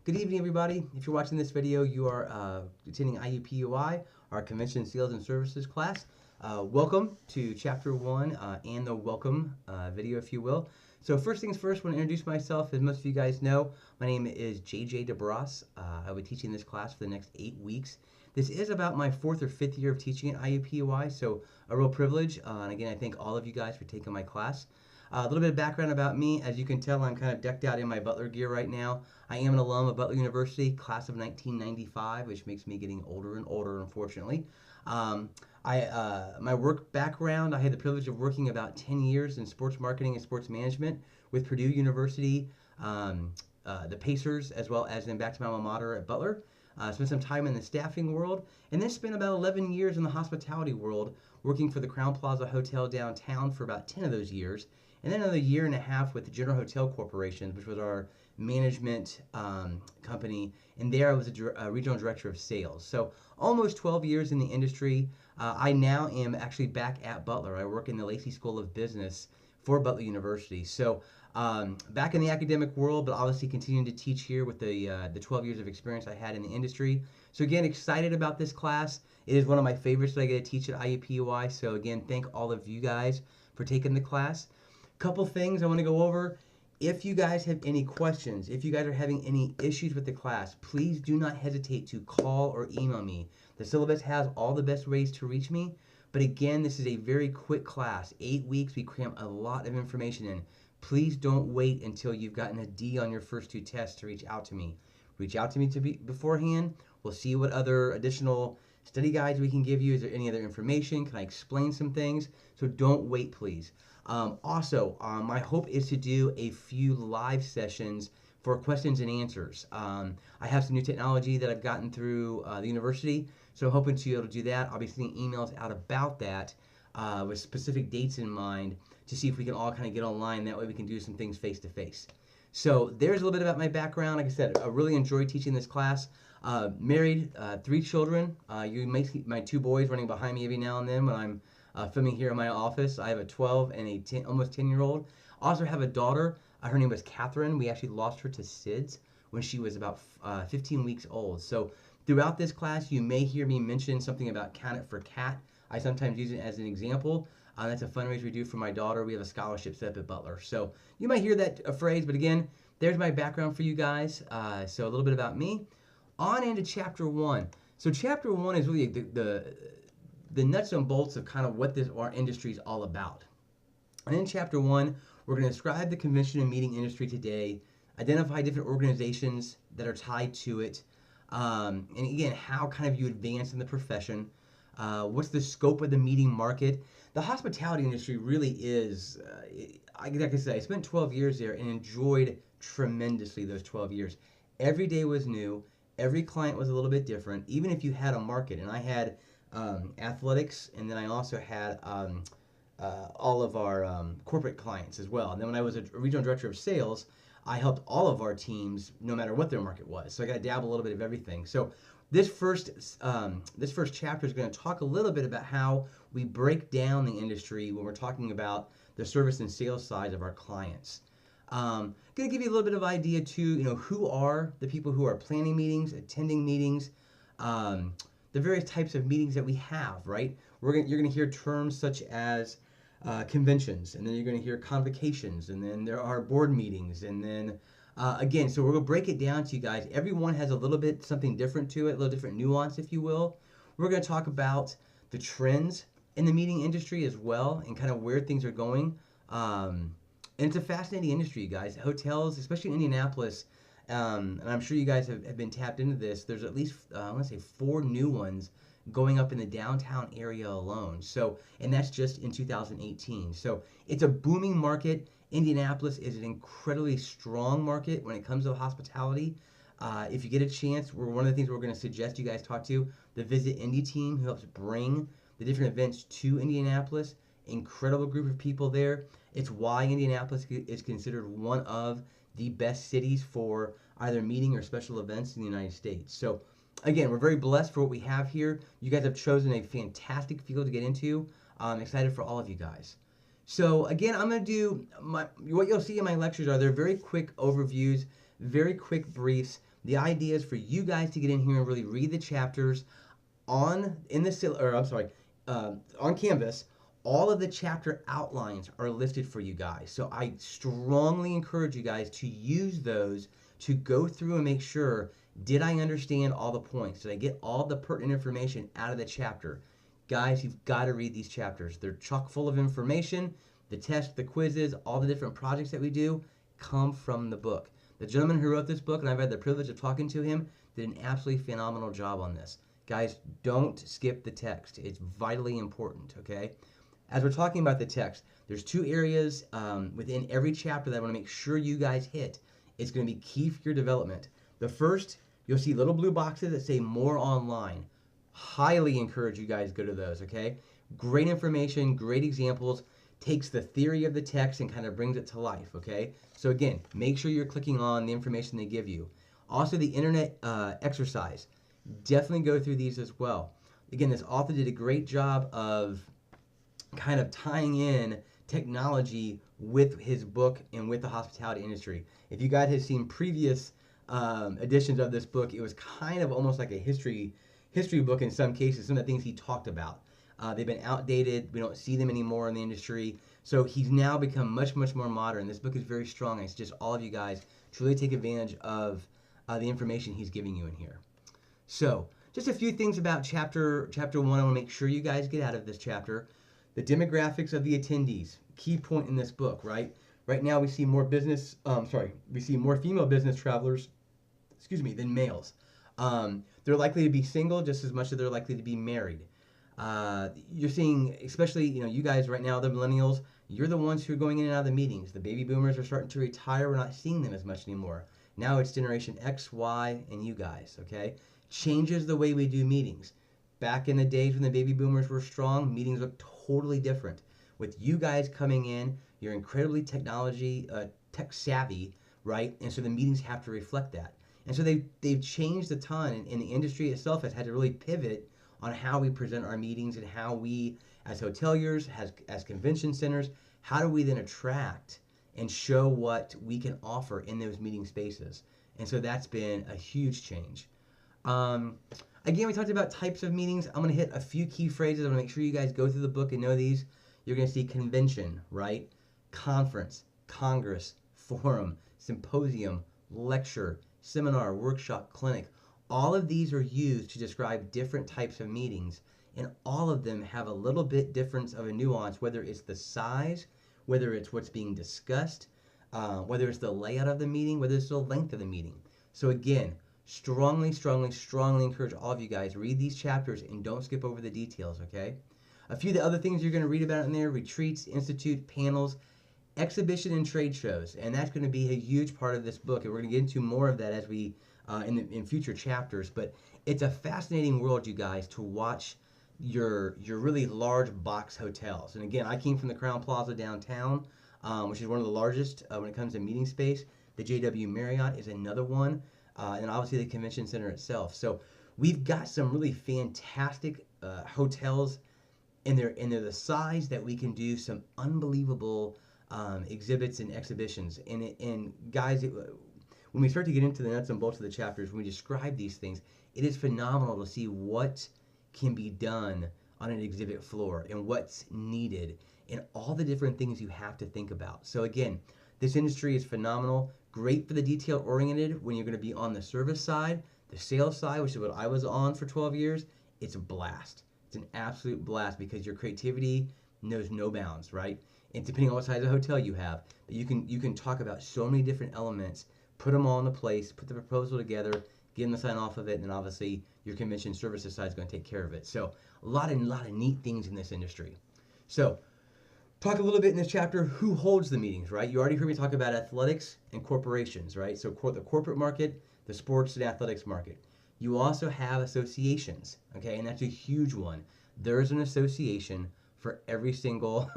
Good evening, everybody. If you're watching this video, you are attending IUPUI, our Convention Sales and Services class. Welcome to Chapter 1 and the welcome video, if you will. So first things first, I want to introduce myself. As most of you guys know, my name is JJ DeBras. I'll be teaching this class for the next 8 weeks. This is about my 4th or 5th year of teaching at IUPUI, so a real privilege. And again, I thank all of you guys for taking my class. A little bit of background about me. As you can tell, I'm kind of decked out in my Butler gear right now. I am an alum of Butler University, class of 1995, which makes me getting older and older, unfortunately. My work background, I had the privilege of working about 10 years in sports marketing and sports management with Purdue University, the Pacers, as well as then back to my alma mater at Butler. Spent some time in the staffing world, and then spent about 11 years in the hospitality world, working for the Crown Plaza Hotel downtown for about 10 of those years. And then another year and a half with the General Hotel Corporation, which was our management company. And there I was a regional director of sales. So almost 12 years in the industry. I now am actually back at Butler. I work in the Lacey School of Business for Butler University. So back in the academic world, but obviously continuing to teach here with the 12 years of experience I had in the industry. So again, excited about this class. It is one of my favorites that I get to teach at IUPUI. So again, thank all of you guys for taking the class. Couple things I want to go over. If you guys have any questions, if you guys are having any issues with the class, please do not hesitate to call or email me. The syllabus has all the best ways to reach me. But again, this is a very quick class. 8 weeks, we cram a lot of information in. Please don't wait until you've gotten a D on your first 2 tests to reach out to me. Reach out to me beforehand. We'll see what other additional study guides we can give you. Is there any other information? Can I explain some things? So don't wait, please. Also, my hope is to do a few live sessions for questions and answers. I have some new technology that I've gotten through the university, so I'm hoping to be able to do that. I'll be sending emails out about that with specific dates in mind to see if we can all kind of get online. That way we can do some things face to face. So there's a little bit about my background. Like I said, I really enjoyed teaching this class. Married, 3 children. You may see my 2 boys running behind me every now and then when I'm filming here in my office. I have a 12 and a almost 10-year-old. I also have a daughter. Her name was Catherine. We actually lost her to SIDS when she was about 15 weeks old. So throughout this class, you may hear me mention something about Count It for Cat. I sometimes use it as an example. That's a fundraiser we do for my daughter. We have a scholarship set up at Butler. So you might hear that phrase, but again, there's my background for you guys. So a little bit about me. On into Chapter 1. So Chapter 1 is really the nuts and bolts of kind of what our industry is all about. And in Chapter 1, we're going to describe the convention and meeting industry today, identify different organizations that are tied to it, and again, how kind of you advance in the profession, what's the scope of the meeting market. The hospitality industry really is, like I said, I spent 12 years there and enjoyed tremendously those 12 years. Every day was new. Every client was a little bit different, even if you had a market. And I had athletics, and then I also had all of our corporate clients as well. And then when I was a regional director of sales, I helped all of our teams, no matter what their market was. So I got to dabble a little bit of everything. So this first chapter is going to talk a little bit about how we break down the industry when we're talking about the service and sales side of our clients. Going to give you a little bit of idea too, who are the people who are planning meetings, attending meetings, the various types of meetings that we have, right? You're going to hear terms such as conventions, and then you're going to hear convocations, and then there are board meetings, and then again, so we're going to break it down to you guys. Everyone has a little bit something different to it, a little different nuance, if you will. We're going to talk about the trends in the meeting industry as well, and kind of where things are going. And it's a fascinating industry, you guys. Hotels, especially in Indianapolis, and I'm sure you guys have been tapped into this. There's at least, I want to say 4 new ones going up in the downtown area alone. So, and that's just in 2018. So it's a booming market. Indianapolis is an incredibly strong market when it comes to hospitality. If you get a chance, one of the things we're going to suggest you guys talk to the Visit Indy team, who helps bring the different events to Indianapolis. Incredible group of people there. It's why Indianapolis is considered one of the best cities for either meeting or special events in the United States. So again, we're very blessed for what we have here. You guys have chosen a fantastic field to get into. I'm excited for all of you guys. So again, I'm going to do what you'll see in my lectures they're very quick overviews, very quick briefs. The idea is for you guys to get in here and really read the chapters on in the or I'm sorry, on Canvas. All of the chapter outlines are listed for you guys. So I strongly encourage you guys to use those to go through and make sure, did I understand all the points? Did I get all the pertinent information out of the chapter? Guys, you've got to read these chapters. They're chock full of information. The tests, the quizzes, all the different projects that we do come from the book. The gentleman who wrote this book, and I've had the privilege of talking to him, did an absolutely phenomenal job on this. Guys, don't skip the text. It's vitally important, okay? As we're talking about the text, there's two areas within every chapter that I want to make sure you guys hit. It's going to be key for your development. The first, you'll see little blue boxes that say more online. Highly encourage you guys go to those, okay? Great information, great examples, takes the theory of the text and kind of brings it to life, okay? So again, make sure you're clicking on the information they give you. Also, the internet exercise. Definitely go through these as well. Again, this author did a great job of kind of tying in technology with his book and with the hospitality industry. If you guys have seen previous editions of this book, it was kind of almost like a history book in some cases, some of the things he talked about. They've been outdated. We don't see them anymore in the industry. So he's now become much, much more modern. This book is very strong. I suggest all of you guys to really take advantage of the information he's giving you in here. So just a few things about chapter 1 I want to make sure you guys get out of this chapter. The demographics of the attendees, key point in this book, right? Right now we see more female business travelers, than males. They're likely to be single just as much as they're likely to be married. You're seeing, especially, you guys right now, the millennials, you're the ones who are going in and out of the meetings. The baby boomers are starting to retire. We're not seeing them as much anymore. Now it's Generation X, Y, and you guys, okay? Changes the way we do meetings. Back in the days when the baby boomers were strong, meetings looked totally different. With you guys coming in, you're incredibly tech savvy, right? And so the meetings have to reflect that. And so they've changed a ton, and the industry itself has had to really pivot on how we present our meetings and how we, as hoteliers, as convention centers, how do we then attract and show what we can offer in those meeting spaces. And so that's been a huge change. Again, we talked about types of meetings. I'm going to hit a few key phrases. I'm going to make sure you guys go through the book and know these. You're going to see convention, right? Conference, congress, forum, symposium, lecture, seminar, workshop, clinic. All of these are used to describe different types of meetings, and all of them have a little bit difference of a nuance, whether it's the size, whether it's what's being discussed, whether it's the layout of the meeting, whether it's the length of the meeting. So again, strongly encourage all of you guys, read these chapters and don't skip over the details, okay? A few of the other things you're going to read about in there: retreats, institute, panels, exhibition, and trade shows. And that's going to be a huge part of this book, and we're going to get into more of that as we in future chapters. But it's a fascinating world, you guys, to watch your really large box hotels. And again, I came from the Crowne Plaza downtown, which is one of the largest when it comes to meeting space. The JW Marriott is another one, and obviously the convention center itself. So we've got some really fantastic hotels, and they're the size that we can do some unbelievable exhibits and exhibitions. And guys, when we start to get into the nuts and bolts of the chapters, when we describe these things, it is phenomenal to see what can be done on an exhibit floor and what's needed and all the different things you have to think about. So again, this industry is phenomenal, great for the detail-oriented when you're going to be on the service side. The sales side, which is what I was on for 12 years, it's a blast. It's an absolute blast because your creativity knows no bounds, right? And depending on what size of hotel you have, but you can talk about so many different elements, put them all into place, put the proposal together, get them to sign off of it, and then obviously your convention services side is going to take care of it. So a lot of neat things in this industry. So talk a little bit in this chapter, who holds the meetings, right? You already heard me talk about athletics and corporations, right? So the corporate market, the sports and athletics market. You also have associations, okay? And that's a huge one. There's an association for every single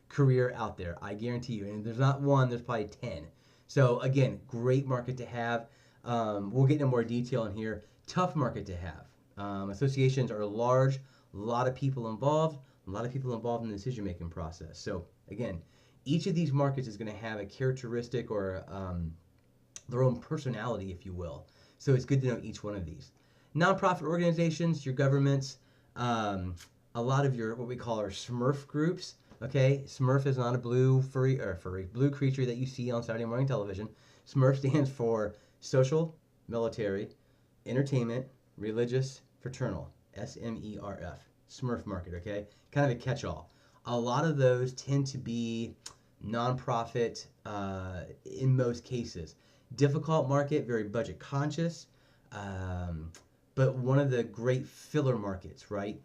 career out there, I guarantee you. And there's not one, there's probably 10. So again, great market to have. We'll get into more detail in here. Tough market to have. Associations are large, a lot of people involved in the decision-making process. So again, each of these markets is going to have a characteristic or their own personality, if you will. So it's good to know each one of these. Nonprofit organizations, your governments, a lot of your what we call our Smurf groups. Okay, Smurf is not a blue blue creature that you see on Saturday morning television. Smurf stands for social, military, entertainment, religious, fraternal. SMERF. Smurf market. Okay, kind of a catch-all. A lot of those tend to be nonprofit in most cases. Difficult market, very budget conscious, but one of the great filler markets, right?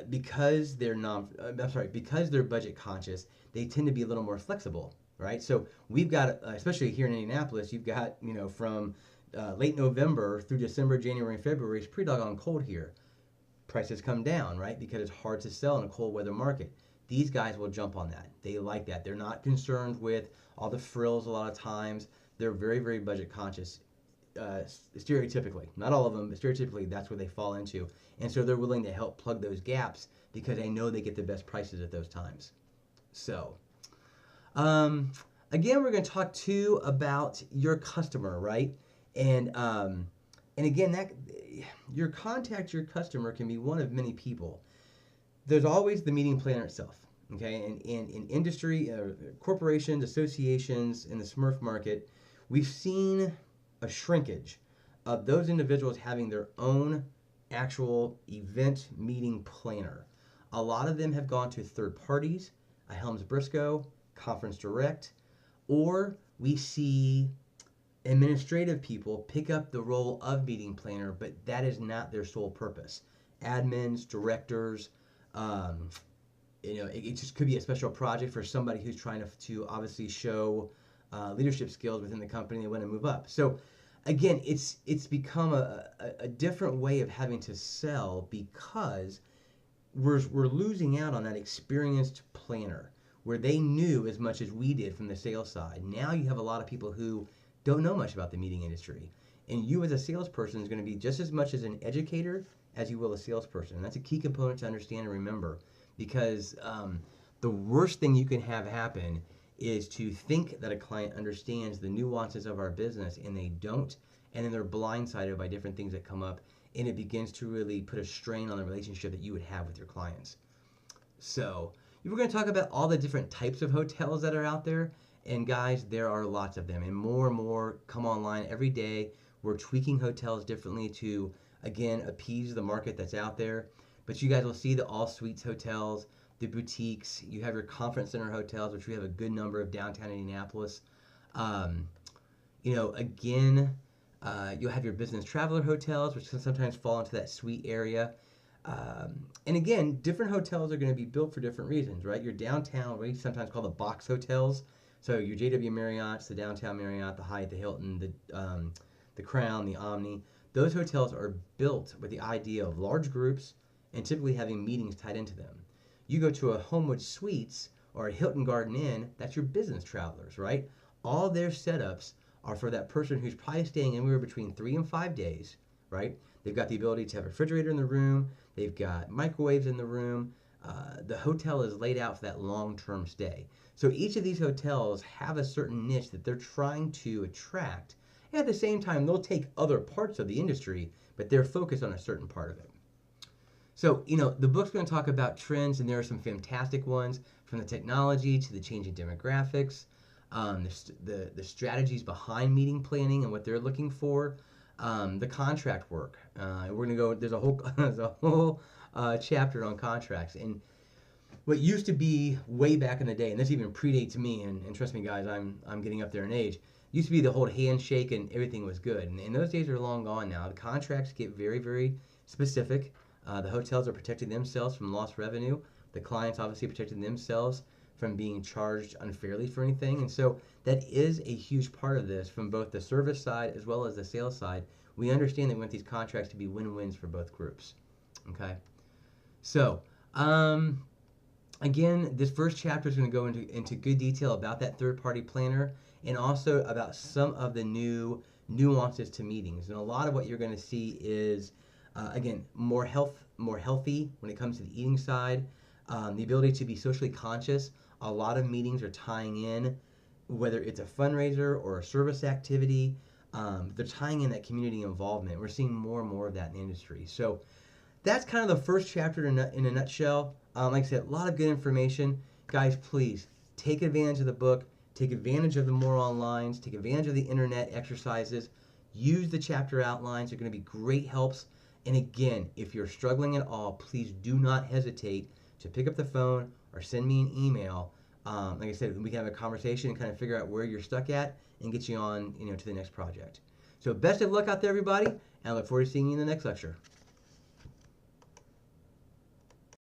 Because they're because they're budget conscious, they tend to be a little more flexible, right? So we've got, especially here in Indianapolis, you've got, from late November through December, January, and February, it's pretty doggone cold here. Prices come down, right? Because it's hard to sell in a cold weather market. These guys will jump on that. They like that. They're not concerned with all the frills a lot of times. They're very, very budget conscious, stereotypically. Not all of them, but stereotypically, that's where they fall into. And so they're willing to help plug those gaps because they know they get the best prices at those times. So, again, we're going to talk too about your customer, right? And again, that your customer can be one of many people. There's always the meeting planner itself, okay? And in industry, corporations, associations, in the Smurf market, we've seen a shrinkage of those individuals having their own actual event meeting planner. A lot of them have gone to third parties, a Helms Briscoe, Conference Direct, or we see administrative people pick up the role of meeting planner, but that is not their sole purpose. Admins, directors, it just could be a special project for somebody who's trying to obviously show leadership skills within the company. They want to move up. So again, it's become a different way of having to sell because we're losing out on that experienced planner where they knew as much as we did from the sales side. Now you have a lot of people who don't know much about the meeting industry. And you as a salesperson is going to be just as much as an educator as you will a salesperson. And that's a key component to understand and remember because the worst thing you can have happen is to think that a client understands the nuances of our business and they don't, and then they're blindsided by different things that come up, and it begins to really put a strain on the relationship that you would have with your clients. So we're going to talk about all the different types of hotels that are out there, and guys, there are lots of them, and more come online every day. We're tweaking hotels differently to, again, appease the market that's out there, but you guys will see the all suites hotels, the boutiques. You have your conference center hotels, which we have a good number of downtown Indianapolis. Again, you'll have your business traveler hotels, which can sometimes fall into that suite area. And again, different hotels are going to be built for different reasons, right? Your downtown, what we sometimes call the box hotels. So your JW Marriott's, the Downtown Marriott, the Hyatt, the Hilton, the Crown, the Omni. Those hotels are built with the idea of large groups and typically having meetings tied into them. You go to a Homewood Suites or a Hilton Garden Inn, that's your business travelers, right? All their setups are for that person who's probably staying anywhere between 3 and 5 days, right? They've got the ability to have a refrigerator in the room. They've got microwaves in the room. The hotel is laid out for that long-term stay. So each of these hotels have a certain niche that they're trying to attract. And at the same time, they'll take other parts of the industry, but they're focused on a certain part of it. So, the book's going to talk about trends, and there are some fantastic ones from the technology to the changing demographics, the strategies behind meeting planning and what they're looking for, the contract work. We're going to go, there's a whole chapter on contracts. And what used to be way back in the day, and this even predates me, and trust me guys, I'm getting up there in age, used to be the whole handshake and everything was good. And those days are long gone now. The contracts get very, very specific. The hotels are protecting themselves from lost revenue. The clients obviously protecting themselves from being charged unfairly for anything. And so that is a huge part of this from both the service side as well as the sales side. We understand that we want these contracts to be win-wins for both groups. Okay? So, again, this first chapter is going to go into good detail about that third-party planner and also about some of the new nuances to meetings. And a lot of what you're going to see is, again, more healthy when it comes to the eating side, the ability to be socially conscious. A lot of meetings are tying in, whether it's a fundraiser or a service activity, They're tying in that community involvement. We're seeing more and more of that in the industry. So that's kind of the first chapter in a nutshell. Like I said, a lot of good information. Guys, please take advantage of the book. Take advantage of the more onlines. Take advantage of the internet exercises. Use the chapter outlines. They're going to be great helps. And again, if you're struggling at all, please do not hesitate to pick up the phone or send me an email. Like I said, we can have a conversation and kind of figure out where you're stuck at and get you on, to the next project. So best of luck out there, everybody, and I look forward to seeing you in the next lecture.